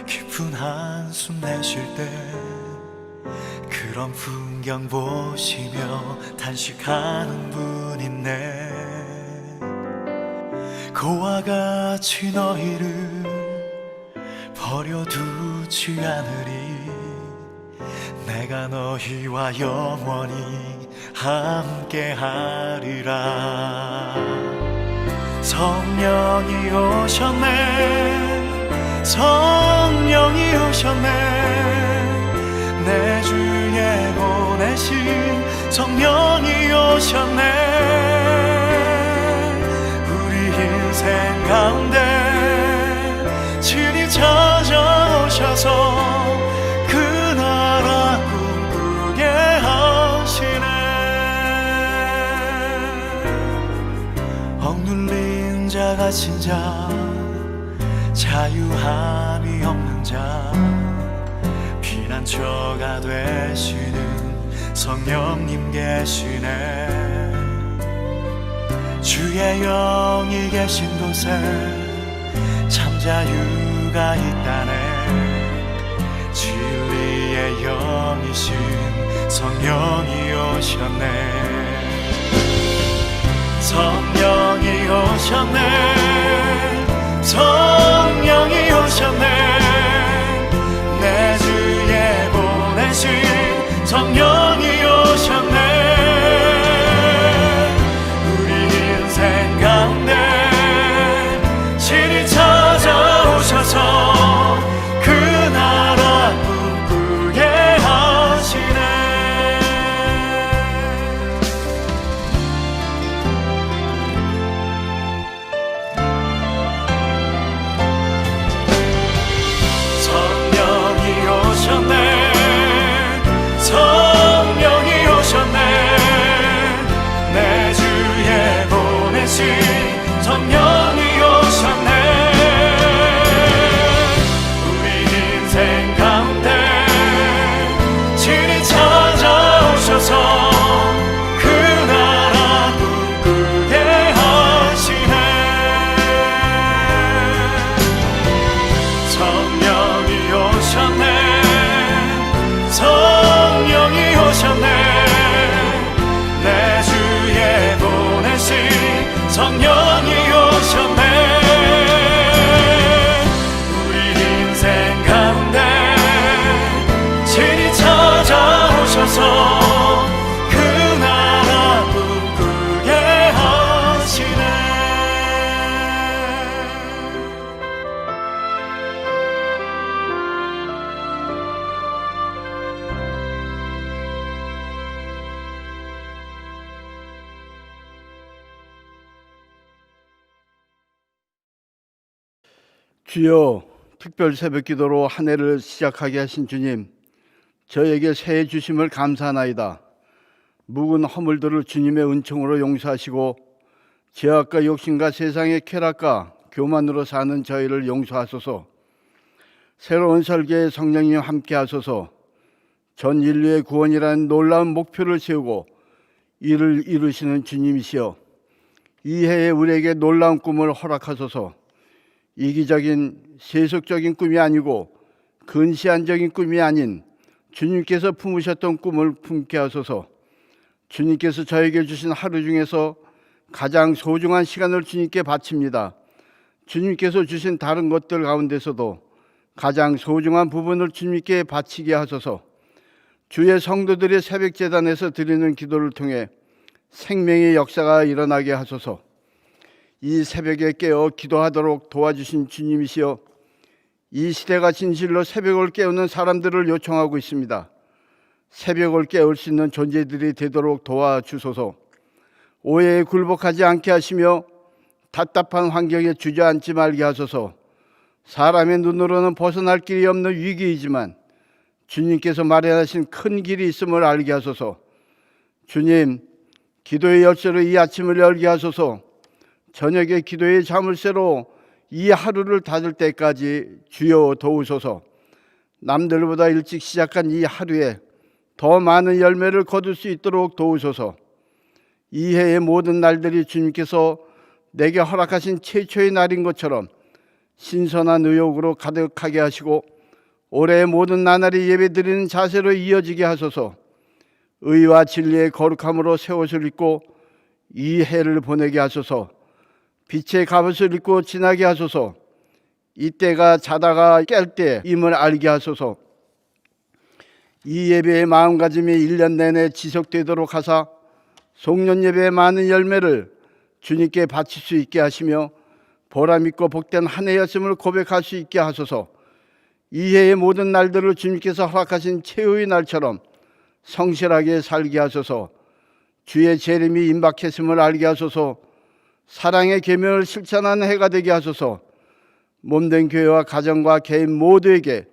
깊은 한숨 내쉴 때 그런 풍경 보시며 단식하는 분 있네. 그와 같이 너희를 버려두지 않으리. 내가 너희와 영원히 함께하리라. 성령이 오셨네, 성령이 오셨네, 내 주에 보내신 성령이 오셨네. 우리 인생 가운데 친히 찾아오셔서 그 나라 꿈꾸게 하시네. 억눌린 자 갇힌 자 자유함이 없는 자 피난처가 되시는 성령님 계시네. 주의 영이 계신 곳에 참 자유가 있다네. 진리의 영이신 성령이 오셨네. 성령이 오셨네, 성령이 오셨네, 내 주에 보내신 성령이 오셨네. 우리 인생 가운데 친히 찾아오셔서 그 나라 꿈꾸게 하시네. 성령이 오셨네, 내 주에 보내신 성령이 오셨네. 우리 인생 가운데 친히 찾아오셔서 그 나라 꿈꾸게 하시네. 성령이 오셨네, 성령이 오셨네, 내 주에 보내신 성령이 오셨네. 우리 인생 가운데 친히 찾아오셔서 그 나라 꿈꾸게 하시네. 주여, 특별 새벽 기도로 한 해를 시작하게 하신 주님, 저에게 새해 주심을 감사하나이다. 묵은 허물들을 주님의 은총으로 용서하시고 죄악과 욕심과 세상의 쾌락과 교만으로 사는 저희를 용서하소서. 새로운 설계에 성령님 함께 하소서. 전 인류의 구원이라는 놀라운 목표를 세우고 이를 이루시는 주님이시여, 이 해에 우리에게 놀라운 꿈을 허락하소서. 이기적인 세속적인 꿈이 아니고 근시안적인 꿈이 아닌 주님께서 품으셨던 꿈을 품게 하소서. 주님께서 저에게 주신 하루 중에서 가장 소중한 시간을 주님께 바칩니다. 주님께서 주신 다른 것들 가운데서도 가장 소중한 부분을 주님께 바치게 하소서. 주의 성도들의 새벽 제단에서 드리는 기도를 통해 생명의 역사가 일어나게 하소서. 이 새벽에 깨어 기도하도록 도와주신 주님이시여, 이 시대가 진실로 새벽을 깨우는 사람들을 요청하고 있습니다. 새벽을 깨울 수 있는 존재들이 되도록 도와주소서. 오해에 굴복하지 않게 하시며 답답한 환경에 주저앉지 말게 하소서. 사람의 눈으로는 벗어날 길이 없는 위기이지만 주님께서 마련하신 큰 길이 있음을 알게 하소서. 주님, 기도의 열쇠로 이 아침을 열게 하소서. 저녁에 기도의 자물쇠로 이 하루를 닫을 때까지 주여 도우소서. 남들보다 일찍 시작한 이 하루에 더 많은 열매를 거둘 수 있도록 도우소서. 이 해의 모든 날들이 주님께서 내게 허락하신 최초의 날인 것처럼 신선한 의욕으로 가득하게 하시고 올해의 모든 나날이 예배드리는 자세로 이어지게 하소서. 의와 진리의 거룩함으로 새 옷을 입고 이 해를 보내게 하소서. 빛의 갑옷을 입고 지나게 하소서. 이때가 자다가 깰 때임을 알게 하소서. 이 예배의 마음가짐이 1년 내내 지속되도록 하사 송년 예배의 많은 열매를 주님께 바칠 수 있게 하시며 보람있고 복된 한 해였음을 고백할 수 있게 하소서. 이 해의 모든 날들을 주님께서 허락하신 최후의 날처럼 성실하게 살게 하소서. 주의 재림이 임박했음을 알게 하소서. 사랑의 계명을 실천하는 해가 되게 하소서. 몸된 교회와 가정과 개인 모두에게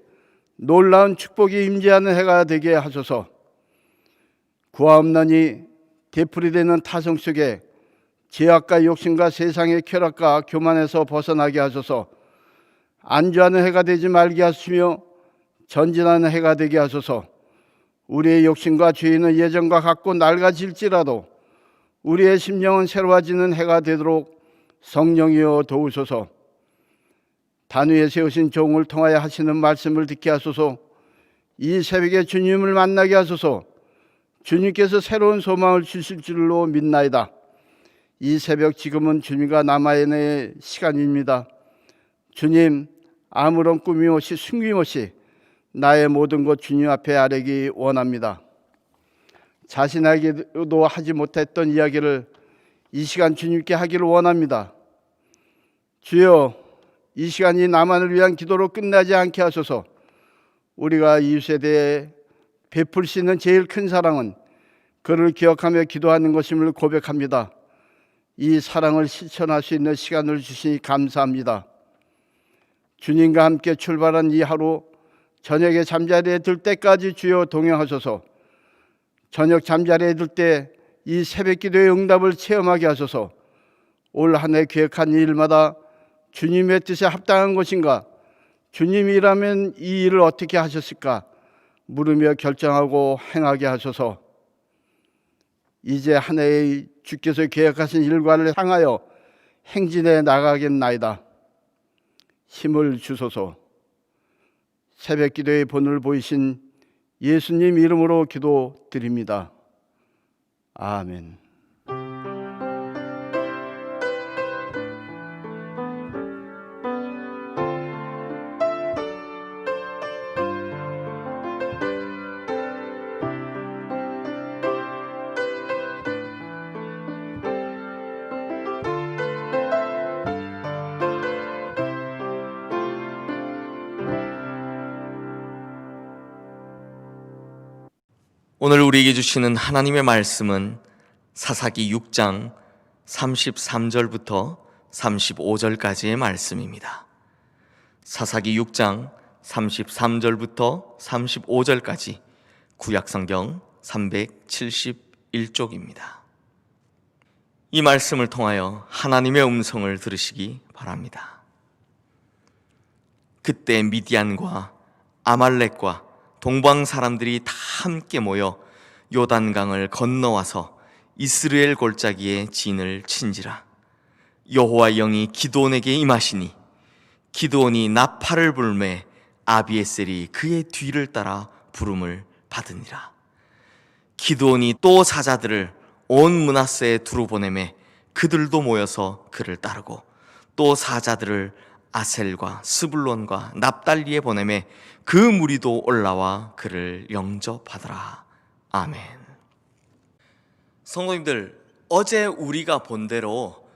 놀라운 축복이 임재하는 해가 되게 하소서. 구하옵나니 되풀이되는 타성 속에 죄악과 욕심과 세상의 쾌락과 교만에서 벗어나게 하소서. 안주하는 해가 되지 말게 하시며 전진하는 해가 되게 하소서. 우리의 욕심과 죄는 예전과 같고 낡아질지라도 우리의 심령은 새로워지는 해가 되도록 성령이여 도우소서. 단위에 세우신 종을 통하여 하시는 말씀을 듣게 하소서. 이 새벽에 주님을 만나게 하소서. 주님께서 새로운 소망을 주실 줄로 믿나이다. 이 새벽 지금은 주님과 남아의 시간입니다. 주님, 아무런 꾸밈 없이 숨김없이 나의 모든 것 주님 앞에 아뢰기 원합니다. 자신에게도 하지 못했던 이야기를 이 시간 주님께 하기를 원합니다. 주여, 이 시간이 나만을 위한 기도로 끝나지 않게 하소서. 우리가 이웃에 대해 베풀 수 있는 제일 큰 사랑은 그를 기억하며 기도하는 것임을 고백합니다. 이 사랑을 실천할 수 있는 시간을 주시니 감사합니다. 주님과 함께 출발한 이 하루, 저녁에 잠자리에 들 때까지 주여 동행하소서. 저녁 잠자리에 들 때 이 새벽 기도의 응답을 체험하게 하소서. 올 한 해 계획한 일마다 주님의 뜻에 합당한 것인가? 주님이라면 이 일을 어떻게 하셨을까? 물으며 결정하고 행하게 하소서. 이제 한 해의 주께서 계획하신 일과를 향하여 행진해 나가겠나이다. 힘을 주소서. 새벽 기도의 본을 보이신 예수님 이름으로 기도드립니다. 아멘. 오늘 우리에게 주시는 하나님의 말씀은 사사기 6장 33절부터 35절까지의 말씀입니다. 사사기 6장 33절부터 35절까지 구약성경 371쪽입니다. 이 말씀을 통하여 하나님의 음성을 들으시기 바랍니다. 그때 미디안과 아말렉과 동방 사람들이 다 함께 모여 요단강을 건너와서 이스라엘 골짜기에 진을 친지라. 여호와 영이 기드온에게 임하시니 기드온이 나팔을 불매 아비에셀이 그의 뒤를 따라 부름을 받으니라. 기드온이 또 사자들을 온 므낫세에 두루 보내매 그들도 모여서 그를 따르고 또 사자들을 아셀과 스불론과 납달리에 보내매 그 무리도 올라와 그를 영접하더라. 아멘. 성도님들, 어제 우리가 본 대로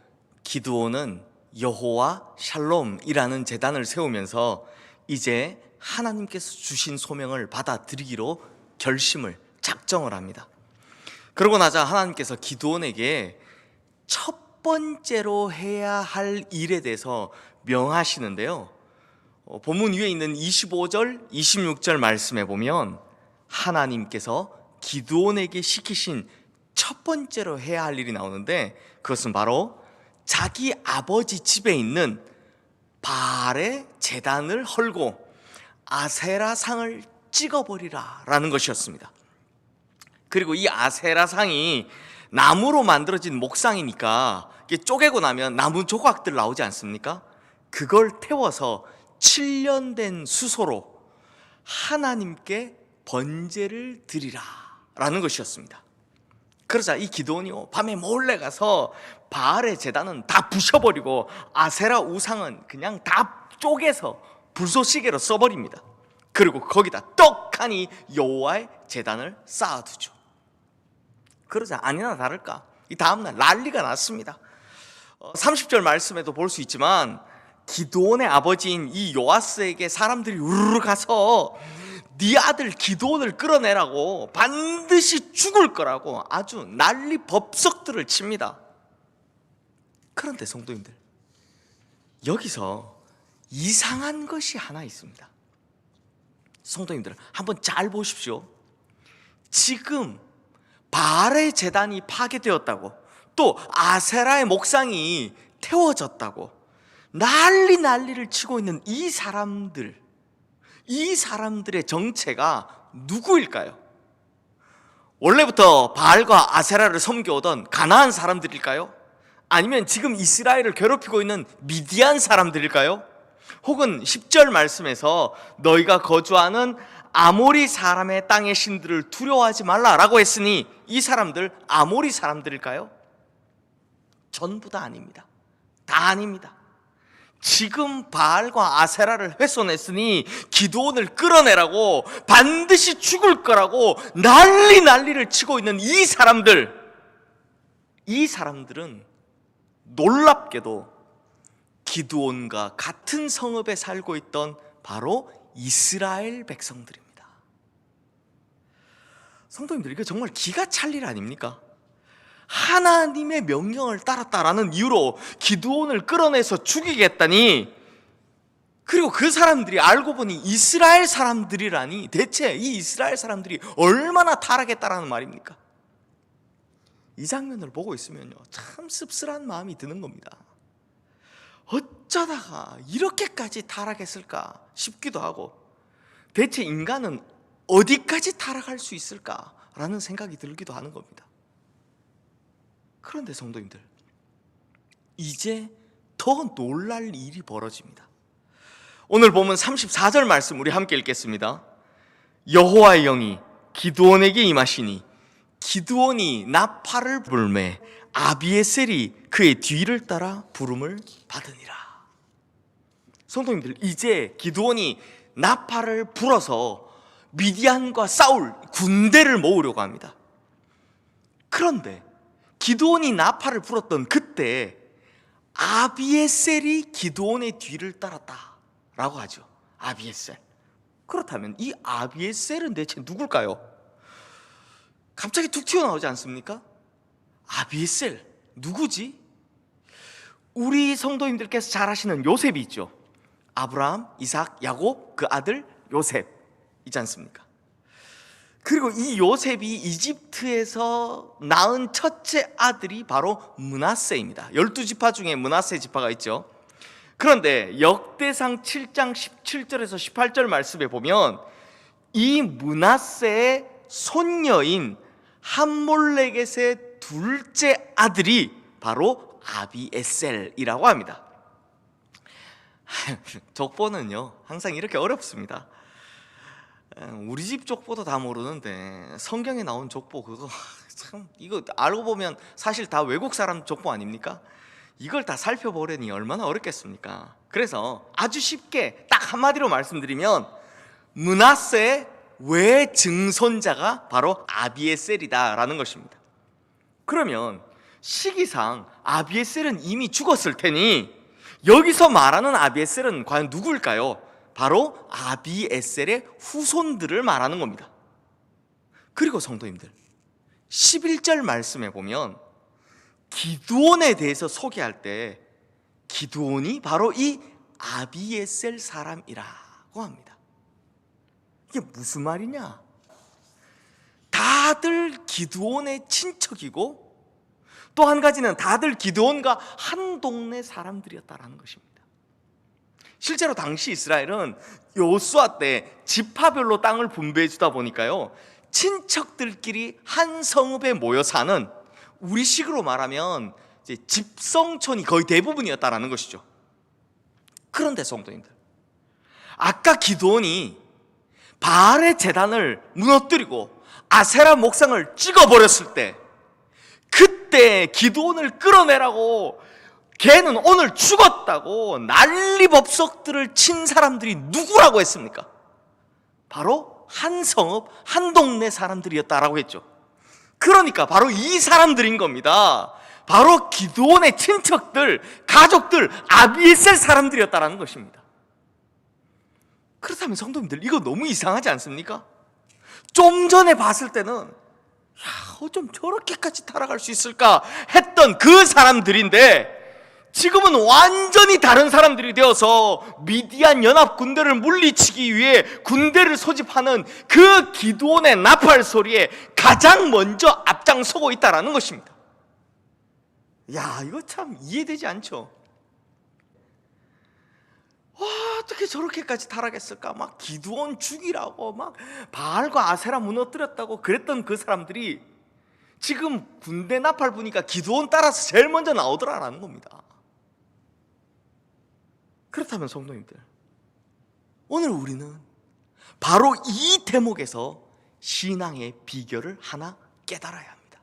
기드온은 여호와 샬롬이라는 제단을 세우면서 이제 하나님께서 주신 소명을 받아들이기로 결심을 작정을 합니다. 그러고 나자 하나님께서 기드온에게 첫 번째로 해야 할 일에 대해서 명하시는데요, 본문 위에 있는 25절, 26절 말씀에 보면 하나님께서 기드온에게 시키신 첫 번째로 해야 할 일이 나오는데, 그것은 바로 자기 아버지 집에 있는 바알의 제단을 헐고 아세라 상을 찍어버리라 라는 것이었습니다. 그리고 이 아세라 상이 나무로 만들어진 목상이니까 이게 쪼개고 나면 나무 조각들 나오지 않습니까? 그걸 태워서 7년 된 수소로 하나님께 번제를 드리라 라는 것이었습니다. 그러자 이 기드온이 밤에 몰래 가서 바알의 제단은 다 부셔버리고 아세라 우상은 그냥 다 쪼개서 불쏘시개로 써버립니다. 그리고 거기다 떡하니 여호와의 제단을 쌓아두죠. 그러자 아니나 다를까 이 다음날 난리가 났습니다. 30절 말씀에도 볼 수 있지만 기드온의 아버지인 이 요아스에게 사람들이 우르르 가서 네 아들 기드온을 끌어내라고, 반드시 죽을 거라고 아주 난리 법석들을 칩니다. 그런데 성도님들, 여기서 이상한 것이 하나 있습니다. 성도님들 한번 잘 보십시오. 지금 바알의 제단이 파괴되었다고, 또 아세라의 목상이 태워졌다고 난리를 치고 있는 이 사람들의 정체가 누구일까요? 원래부터 바알과 아세라를 섬겨오던 가나안 사람들일까요? 아니면 지금 이스라엘을 괴롭히고 있는 미디안 사람들일까요? 혹은 10절 말씀에서 너희가 거주하는 아모리 사람의 땅의 신들을 두려워하지 말라라고 했으니 이 사람들 아모리 사람들일까요? 전부 다 아닙니다. 다 아닙니다. 지금 바알과 아세라를 훼손했으니 기드온을 끌어내라고, 반드시 죽을 거라고 난리를 치고 있는 이 사람들은 놀랍게도 기드온과 같은 성읍에 살고 있던 바로 이스라엘 백성들입니다. 성도님들, 이게 정말 기가 찰 일 아닙니까? 하나님의 명령을 따랐다라는 이유로 기드온을 끌어내서 죽이겠다니, 그리고 그 사람들이 알고 보니 이스라엘 사람들이라니, 대체 이 이스라엘 사람들이 얼마나 타락했다라는 말입니까? 이 장면을 보고 있으면요, 참 씁쓸한 마음이 드는 겁니다. 어쩌다가 이렇게까지 타락했을까 싶기도 하고, 대체 인간은 어디까지 타락할 수 있을까라는 생각이 들기도 하는 겁니다. 그런데 성도님들, 이제 더 놀랄 일이 벌어집니다. 오늘 보면 34절 말씀 우리 함께 읽겠습니다. 여호와의 영이 기드온에게 임하시니 기드온이 나팔을 불매 아비에셀이 그의 뒤를 따라 부름을 받으니라. 성도님들, 이제 기드온이 나팔을 불어서 미디안과 싸울 군대를 모으려고 합니다. 그런데 기드온이 나팔을 불었던 그때 아비에셀이 기드온의 뒤를 따랐다라고 하죠. 아비에셀. 그렇다면 이 아비에셀은 대체 누굴까요? 갑자기 툭 튀어나오지 않습니까? 아비에셀 누구지? 우리 성도님들께서 잘 아시는 요셉이 있죠. 아브라함, 이삭, 야곱, 그 아들 요셉이지 않습니까? 그리고 이 요셉이 이집트에서 낳은 첫째 아들이 바로 므낫세입니다. 12지파 중에 므낫세 지파가 있죠. 그런데 역대상 7장 17절에서 18절 말씀에 보면 이 므낫세의 손녀인 함몰레겟의 둘째 아들이 바로 아비에셀이라고 합니다. 족보는요 항상 이렇게 어렵습니다. 우리 집 족보도 다 모르는데 성경에 나온 족보 그거 참, 이거 알고 보면 사실 다 외국 사람 족보 아닙니까? 이걸 다 살펴보려니 얼마나 어렵겠습니까? 그래서 아주 쉽게 딱 한마디로 말씀드리면 므낫세의 외증손자가 바로 아비에셀이다라는 것입니다. 그러면 시기상 아비에셀은 이미 죽었을 테니 여기서 말하는 아비에셀은 과연 누구일까요? 바로 아비에셀의 후손들을 말하는 겁니다. 그리고 성도님들, 11절 말씀에 보면 기드온에 대해서 소개할 때 기드온이 바로 이 아비에셀 사람이라고 합니다. 이게 무슨 말이냐? 다들 기드온의 친척이고 또 한 가지는 다들 기드온과 한 동네 사람들이었다라는 것입니다. 실제로 당시 이스라엘은 여호수아 때 지파별로 땅을 분배해 주다 보니까요, 친척들끼리 한 성읍에 모여 사는, 우리식으로 말하면 이제 집성촌이 거의 대부분이었다라는 것이죠. 그런데 성도님들, 아까 기드온이 바알의 제단을 무너뜨리고 아세라 목상을 찍어버렸을 때, 그때 기드온을 끌어내라고 걔는 오늘 죽었다고 난리법석들을 친 사람들이 누구라고 했습니까? 바로 한 성읍, 한 동네 사람들이었다라고 했죠. 그러니까 바로 이 사람들인 겁니다. 바로 기드온의 친척들, 가족들, 아비에셀 사람들이었다라는 것입니다. 그렇다면 성도님들, 이거 너무 이상하지 않습니까? 좀 전에 봤을 때는 어쩜 저렇게까지 타락할 수 있을까 했던 그 사람들인데, 지금은 완전히 다른 사람들이 되어서 미디안 연합 군대를 물리치기 위해 군대를 소집하는 그 기드온의 나팔 소리에 가장 먼저 앞장서고 있다라는 것입니다. 야, 이거 참 이해되지 않죠? 와, 어떻게 저렇게까지 타락했을까? 막 기드온 죽이라고 막 바알과 아세라 무너뜨렸다고 그랬던 그 사람들이 지금 군대 나팔 부니까 기드온 따라서 제일 먼저 나오더라라는 겁니다. 그렇다면 성도님들, 오늘 우리는 바로 이 대목에서 신앙의 비결을 하나 깨달아야 합니다.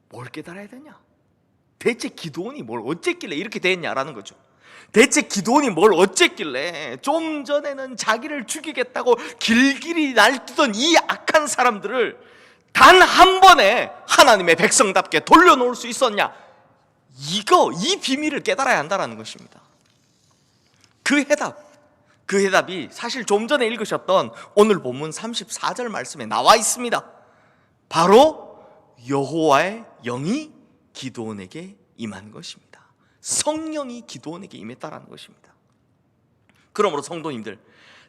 뭘 깨달아야 되냐? 대체 기드온이 뭘 어쨌길래 이렇게 됐냐라는 거죠. 대체 기드온이 뭘 어쨌길래 좀 전에는 자기를 죽이겠다고 길길이 날뛰던 이 악한 사람들을 단 한 번에 하나님의 백성답게 돌려놓을 수 있었냐? 이 비밀을 깨달아야 한다는 것입니다. 그 해답이 사실 좀 전에 읽으셨던 오늘 본문 34절 말씀에 나와 있습니다. 바로 여호와의 영이 기드온에게 임한 것입니다. 성령이 기드온에게 임했다라는 것입니다. 그러므로 성도님들,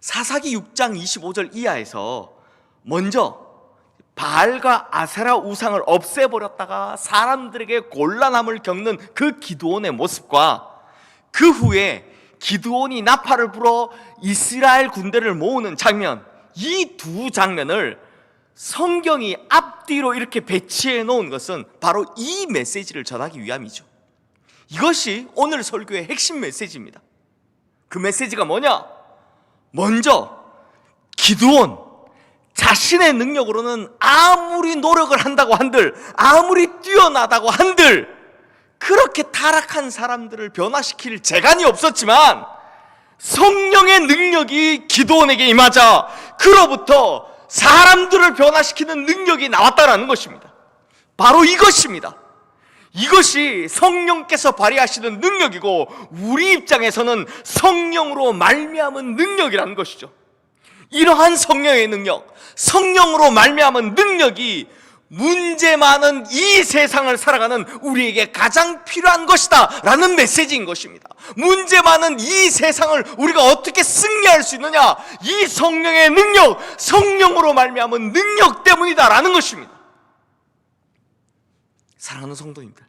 사사기 6장 25절 이하에서 먼저 바알과 아세라 우상을 없애버렸다가 사람들에게 곤란함을 겪는 그 기드온의 모습과 그 후에 기드온이 나팔을 불어 이스라엘 군대를 모으는 장면, 이 두 장면을 성경이 앞뒤로 이렇게 배치해 놓은 것은 바로 이 메시지를 전하기 위함이죠. 이것이 오늘 설교의 핵심 메시지입니다. 그 메시지가 뭐냐? 먼저 기드온, 자신의 능력으로는 아무리 노력을 한다고 한들, 아무리 뛰어나다고 한들 그렇게 타락한 사람들을 변화시킬 재간이 없었지만 성령의 능력이 기드온에게 임하자 그로부터 사람들을 변화시키는 능력이 나왔다는 것입니다. 바로 이것입니다. 이것이 성령께서 발휘하시는 능력이고 우리 입장에서는 성령으로 말미암은 능력이라는 것이죠. 이러한 성령의 능력, 성령으로 말미암은 능력이 문제 많은 이 세상을 살아가는 우리에게 가장 필요한 것이다 라는 메시지인 것입니다. 문제 많은 이 세상을 우리가 어떻게 승리할 수 있느냐? 이 성령의 능력, 성령으로 말미암은 능력 때문이다 라는 것입니다. 사랑하는 성도님들,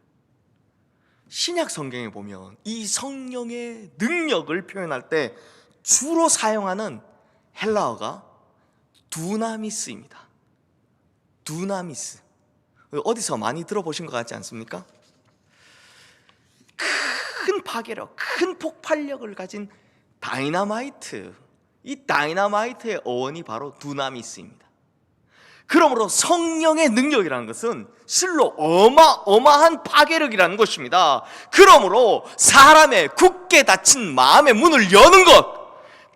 신약 성경에 보면 이 성령의 능력을 표현할 때 주로 사용하는 헬라어가 두나미스입니다. 두나미스. 어디서 많이 들어보신 것 같지 않습니까? 큰 파괴력, 큰 폭발력을 가진 다이너마이트. 이 다이너마이트의 어원이 바로 두나미스입니다. 그러므로 성령의 능력이라는 것은 실로 어마어마한 파괴력이라는 것입니다. 그러므로 사람의 굳게 닫힌 마음의 문을 여는 것,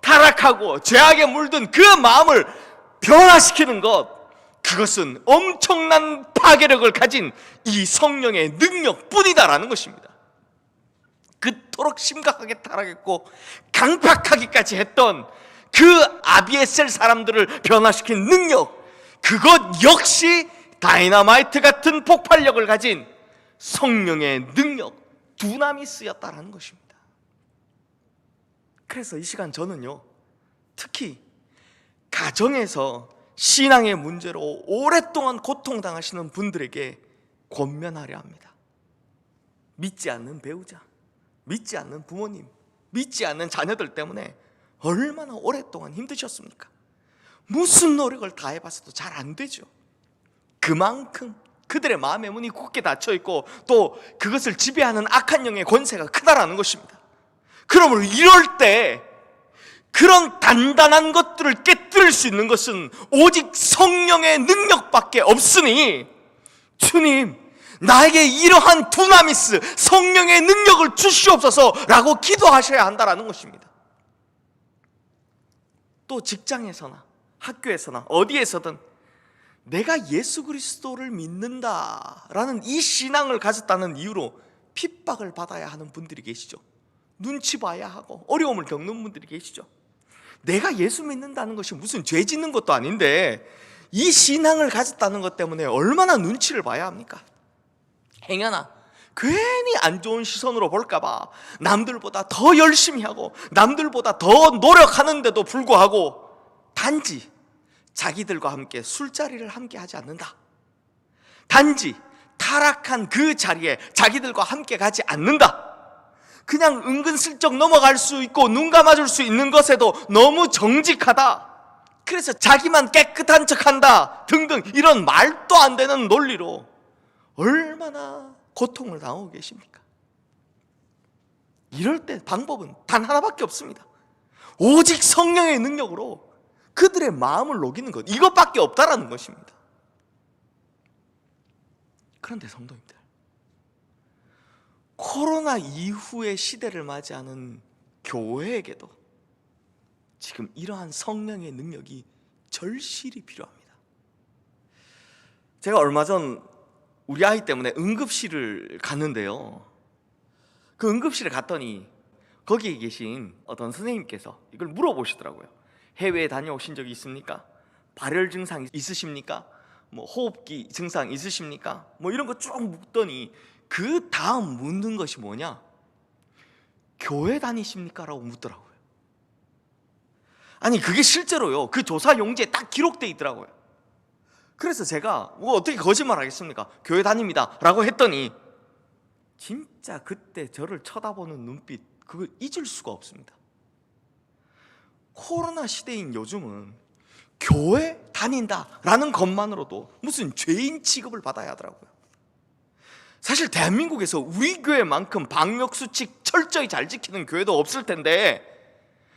타락하고 죄악에 물든 그 마음을 변화시키는 것, 그것은 엄청난 파괴력을 가진 이 성령의 능력뿐이다라는 것입니다. 그토록 심각하게 타락했고 강팍하기까지 했던 그 아비에셀 사람들을 변화시킨 능력, 그것 역시 다이너마이트 같은 폭발력을 가진 성령의 능력, 두나미스였다라는 것입니다. 그래서 이 시간 저는요, 특히 가정에서 신앙의 문제로 오랫동안 고통당하시는 분들에게 권면하려 합니다. 믿지 않는 배우자, 믿지 않는 부모님, 믿지 않는 자녀들 때문에 얼마나 오랫동안 힘드셨습니까? 무슨 노력을 다 해봤어도 잘 안 되죠. 그만큼 그들의 마음의 문이 굳게 닫혀 있고 또 그것을 지배하는 악한 영의 권세가 크다라는 것입니다. 그러므로 이럴 때 그런 단단한 것들을 깨뜨릴 수 있는 것은 오직 성령의 능력밖에 없으니 주님, 나에게 이러한 두나미스, 성령의 능력을 주시옵소서라고 기도하셔야 한다는 것입니다. 또 직장에서나 학교에서나 어디에서든 내가 예수 그리스도를 믿는다라는 이 신앙을 가졌다는 이유로 핍박을 받아야 하는 분들이 계시죠. 눈치 봐야 하고 어려움을 겪는 분들이 계시죠. 내가 예수 믿는다는 것이 무슨 죄 짓는 것도 아닌데 이 신앙을 가졌다는 것 때문에 얼마나 눈치를 봐야 합니까? 행여나 괜히 안 좋은 시선으로 볼까봐 남들보다 더 열심히 하고 남들보다 더 노력하는데도 불구하고 단지 자기들과 함께 술자리를 함께 하지 않는다, 단지 타락한 그 자리에 자기들과 함께 가지 않는다, 그냥 은근슬쩍 넘어갈 수 있고 눈 감아줄 수 있는 것에도 너무 정직하다, 그래서 자기만 깨끗한 척한다 등등 이런 말도 안 되는 논리로 얼마나 고통을 당하고 계십니까? 이럴 때 방법은 단 하나밖에 없습니다. 오직 성령의 능력으로 그들의 마음을 녹이는 것, 이것밖에 없다라는 것입니다. 그런데 성도님들, 코로나 이후의 시대를 맞이하는 교회에게도 지금 이러한 성령의 능력이 절실히 필요합니다. 제가 얼마 전 우리 아이 때문에 응급실을 갔는데요, 그 응급실에 갔더니 거기에 계신 어떤 선생님께서 이걸 물어보시더라고요. 해외에 다녀오신 적이 있습니까? 발열 증상 있으십니까? 뭐 호흡기 증상 있으십니까? 뭐 이런 거 쭉 묻더니 그 다음 묻는 것이 뭐냐? 교회 다니십니까? 라고 묻더라고요. 아니 그게 실제로요, 그 조사 용지에 딱 기록돼 있더라고요. 그래서 제가 뭐 어떻게 거짓말 하겠습니까? 교회 다닙니다 라고 했더니 진짜 그때 저를 쳐다보는 눈빛, 그걸 잊을 수가 없습니다. 코로나 시대인 요즘은 교회 다닌다라는 것만으로도 무슨 죄인 취급을 받아야 하더라고요. 사실 대한민국에서 우리 교회만큼 방역수칙 철저히 잘 지키는 교회도 없을 텐데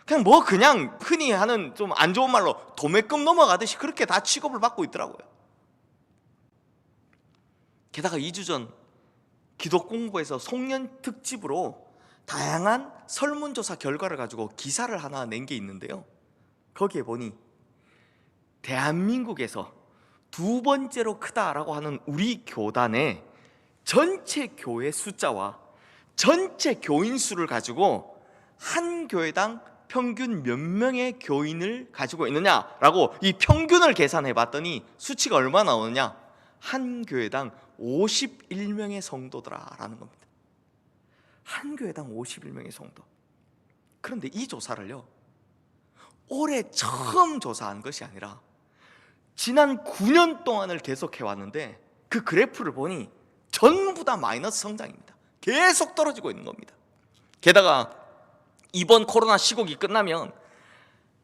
그냥 흔히 하는 좀 안 좋은 말로 도매금 넘어가듯이 그렇게 다 취급을 받고 있더라고요. 게다가 2주 전 기독공부에서 송년 특집으로 다양한 설문조사 결과를 가지고 기사를 하나 낸 게 있는데요, 거기에 보니 대한민국에서 두 번째로 크다라고 하는 우리 교단의 전체 교회 숫자와 전체 교인 수를 가지고 한 교회당 평균 몇 명의 교인을 가지고 있느냐라고 이 평균을 계산해 봤더니 수치가 얼마 나오느냐? 한 교회당 51명의 성도더라라는 겁니다. 한 교회당 51명의 성도. 그런데 이 조사를요, 올해 처음 조사한 것이 아니라 지난 9년 동안을 계속해 왔는데 그 그래프를 보니 전부 다 마이너스 성장입니다. 계속 떨어지고 있는 겁니다. 게다가 이번 코로나 시국이 끝나면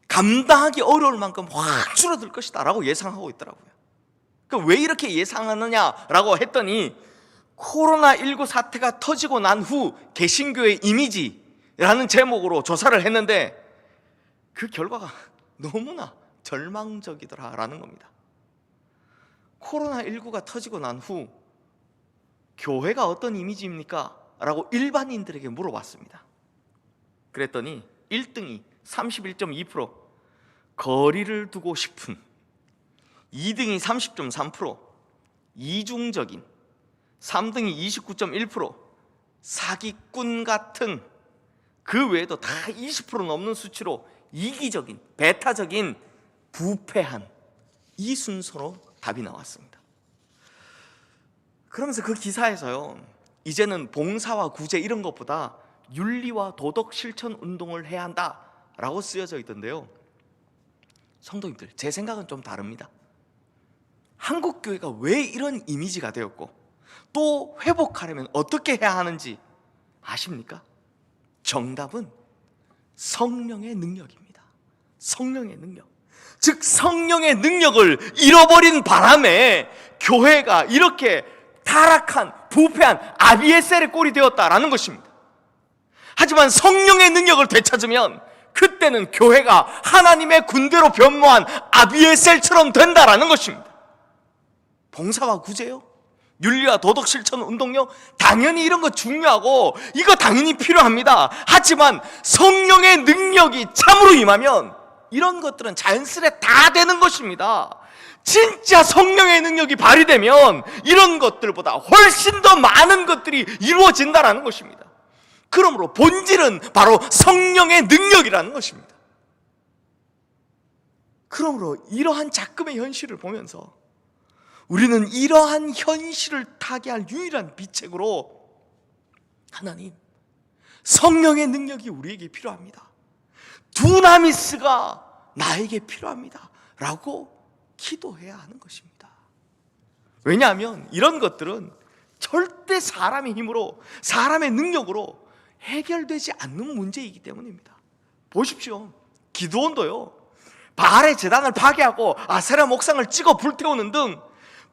감당하기 어려울 만큼 확 줄어들 것이다 라고 예상하고 있더라고요. 그럼 왜 이렇게 예상하느냐라고 했더니 코로나19 사태가 터지고 난 후 개신교의 이미지라는 제목으로 조사를 했는데 그 결과가 너무나 절망적이더라라는 겁니다. 코로나19가 터지고 난 후 교회가 어떤 이미지입니까? 라고 일반인들에게 물어봤습니다. 그랬더니 1등이 31.2%, 거리를 두고 싶은, 2등이 30.3%, 이중적인, 3등이 29.1%, 사기꾼 같은, 그 외에도 다 20% 넘는 수치로 이기적인, 배타적인, 부패한, 이 순서로 답이 나왔습니다. 그러면서 그 기사에서요, 이제는 봉사와 구제 이런 것보다 윤리와 도덕 실천 운동을 해야 한다라고 쓰여져 있던데요, 성도님들, 제 생각은 좀 다릅니다. 한국 교회가 왜 이런 이미지가 되었고 또 회복하려면 어떻게 해야 하는지 아십니까? 정답은 성령의 능력입니다. 성령의 능력. 즉 성령의 능력을 잃어버린 바람에 교회가 이렇게 타락한, 부패한 아비에셀의 꼴이 되었다라는 것입니다. 하지만 성령의 능력을 되찾으면 그때는 교회가 하나님의 군대로 변모한 아비에셀처럼 된다라는 것입니다. 봉사와 구제요, 윤리와 도덕 실천 운동요, 당연히 이런 거 중요하고 이거 당연히 필요합니다. 하지만 성령의 능력이 참으로 임하면 이런 것들은 자연스레 다 되는 것입니다. 진짜 성령의 능력이 발휘되면 이런 것들보다 훨씬 더 많은 것들이 이루어진다라는 것입니다. 그러므로 본질은 바로 성령의 능력이라는 것입니다. 그러므로 이러한 작금의 현실을 보면서 우리는 이러한 현실을 타개할 유일한 비책으로 하나님, 성령의 능력이 우리에게 필요합니다, 두나미스가 나에게 필요합니다 라고 기도해야 하는 것입니다. 왜냐하면 이런 것들은 절대 사람의 힘으로, 사람의 능력으로 해결되지 않는 문제이기 때문입니다. 보십시오, 기드온도요, 바알의 제단을 파괴하고 아세라 목상을 찍어 불태우는 등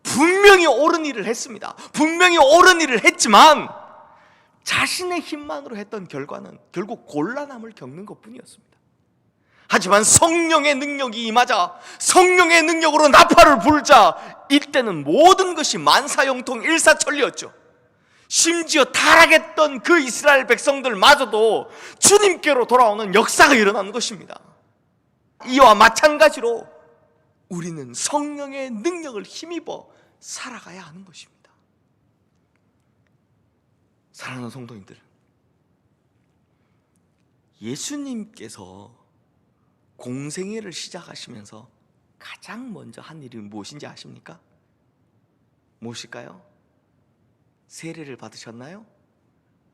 분명히 옳은 일을 했습니다. 분명히 옳은 일을 했지만 자신의 힘만으로 했던 결과는 결국 곤란함을 겪는 것뿐이었습니다. 하지만 성령의 능력이 임하자, 성령의 능력으로 나팔을 불자, 이때는 모든 것이 만사형통 일사천리였죠. 심지어 타락했던 그 이스라엘 백성들마저도 주님께로 돌아오는 역사가 일어나는 것입니다. 이와 마찬가지로 우리는 성령의 능력을 힘입어 살아가야 하는 것입니다. 사랑하는 성도님들, 예수님께서 공생애를 시작하시면서 가장 먼저 한 일이 무엇인지 아십니까? 무엇일까요? 세례를 받으셨나요?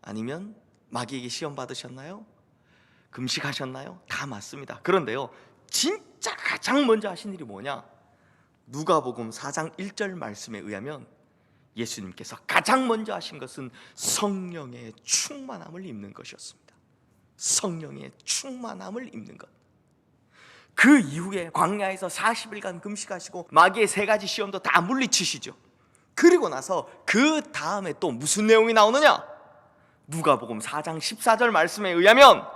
아니면 마귀에게 시험 받으셨나요? 금식하셨나요? 다 맞습니다. 그런데요, 진짜 가장 먼저 하신 일이 뭐냐? 누가복음 4장 1절 말씀에 의하면 예수님께서 가장 먼저 하신 것은 성령의 충만함을 입는 것이었습니다. 성령의 충만함을 입는 것. 그 이후에 광야에서 40일간 금식하시고 마귀의 3가지 시험도 다 물리치시죠. 그리고 나서 그 다음에 또 무슨 내용이 나오느냐? 누가복음 4장 14절 말씀에 의하면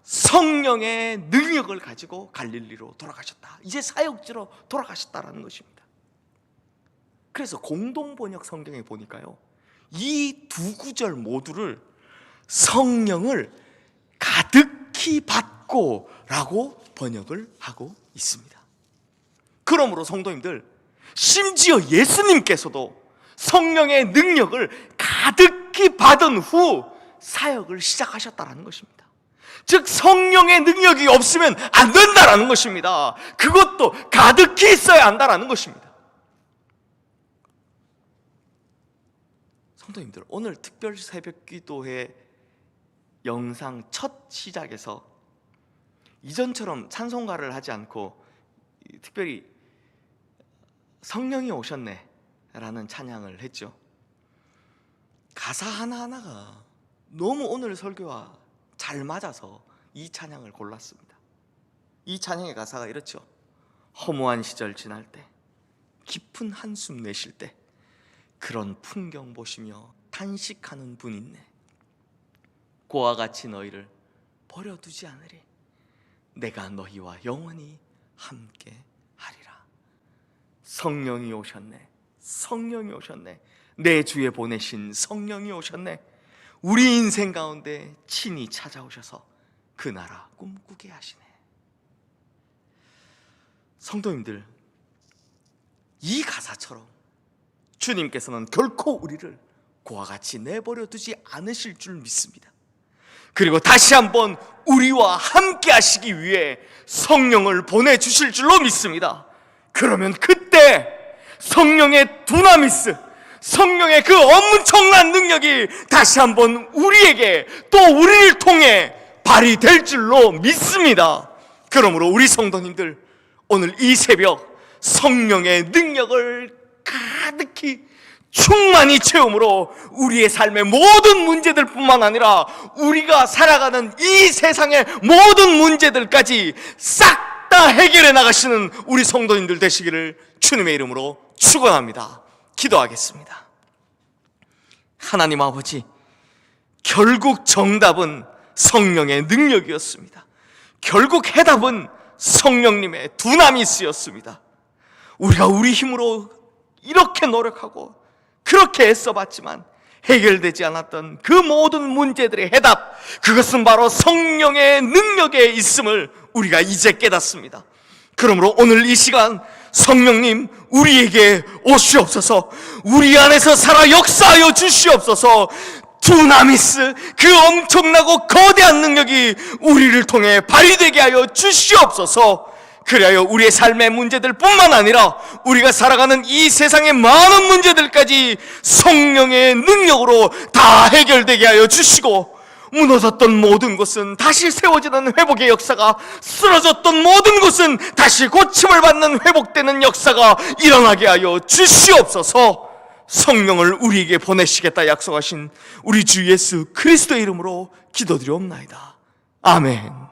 성령의 능력을 가지고 갈릴리로 돌아가셨다. 이제 사역지로 돌아가셨다라는 것입니다. 그래서 공동번역 성경에 보니까요, 이 두 구절 모두를 성령을 가득히 받고 라고 번역을 하고 있습니다. 그러므로 성도님들, 심지어 예수님께서도 성령의 능력을 가득히 받은 후 사역을 시작하셨다는 것입니다. 즉 성령의 능력이 없으면 안 된다라는 것입니다. 그것도 가득히 있어야 한다라는 것입니다. 성도님들, 오늘 특별 새벽기도회 영상 첫 시작에서 이전처럼 찬송가를 하지 않고 특별히 성령이 오셨네 라는 찬양을 했죠. 가사 하나하나가 너무 오늘 설교와 잘 맞아서 이 찬양을 골랐습니다. 이 찬양의 가사가 이렇죠. 허무한 시절 지날 때, 깊은 한숨 내쉴 때 그런 풍경 보시며 탄식하는 분 있네. 고와 같이 너희를 버려두지 않으리. 내가 너희와 영원히 함께 하리라. 성령이 오셨네. 성령이 오셨네. 내 주에 보내신 성령이 오셨네. 우리 인생 가운데 친히 찾아오셔서 그 나라 꿈꾸게 하시네. 성도님들, 이 가사처럼 주님께서는 결코 우리를 그와 같이 내버려 두지 않으실 줄 믿습니다. 그리고 다시 한번 우리와 함께 하시기 위해 성령을 보내주실 줄로 믿습니다. 그러면 그때 성령의 두나미스, 성령의 그 엄청난 능력이 다시 한번 우리에게, 또 우리를 통해 발휘될 줄로 믿습니다. 그러므로 우리 성도님들, 오늘 이 새벽 성령의 능력을 가득히 충만히 체험으로 우리의 삶의 모든 문제들 뿐만 아니라 우리가 살아가는 이 세상의 모든 문제들까지 싹 다 해결해 나가시는 우리 성도님들 되시기를 주님의 이름으로 축원합니다. 기도하겠습니다. 하나님 아버지, 결국 정답은 성령의 능력이었습니다. 결국 해답은 성령님의 두나미스였습니다. 우리가 우리 힘으로 이렇게 노력하고 그렇게 애써봤지만 해결되지 않았던 그 모든 문제들의 해답, 그것은 바로 성령의 능력에 있음을 우리가 이제 깨닫습니다. 그러므로 오늘 이 시간 성령님 우리에게 오시옵소서, 우리 안에서 살아 역사하여 주시옵소서. 두나미스, 그 엄청나고 거대한 능력이 우리를 통해 발휘되게 하여 주시옵소서. 그리하여 우리의 삶의 문제들 뿐만 아니라 우리가 살아가는 이 세상의 많은 문제들까지 성령의 능력으로 다 해결되게 하여 주시고, 무너졌던 모든 것은 다시 세워지는 회복의 역사가, 쓰러졌던 모든 것은 다시 고침을 받는 회복되는 역사가 일어나게 하여 주시옵소서. 성령을 우리에게 보내시겠다 약속하신 우리 주 예수 그리스도의 이름으로 기도드리옵나이다. 아멘.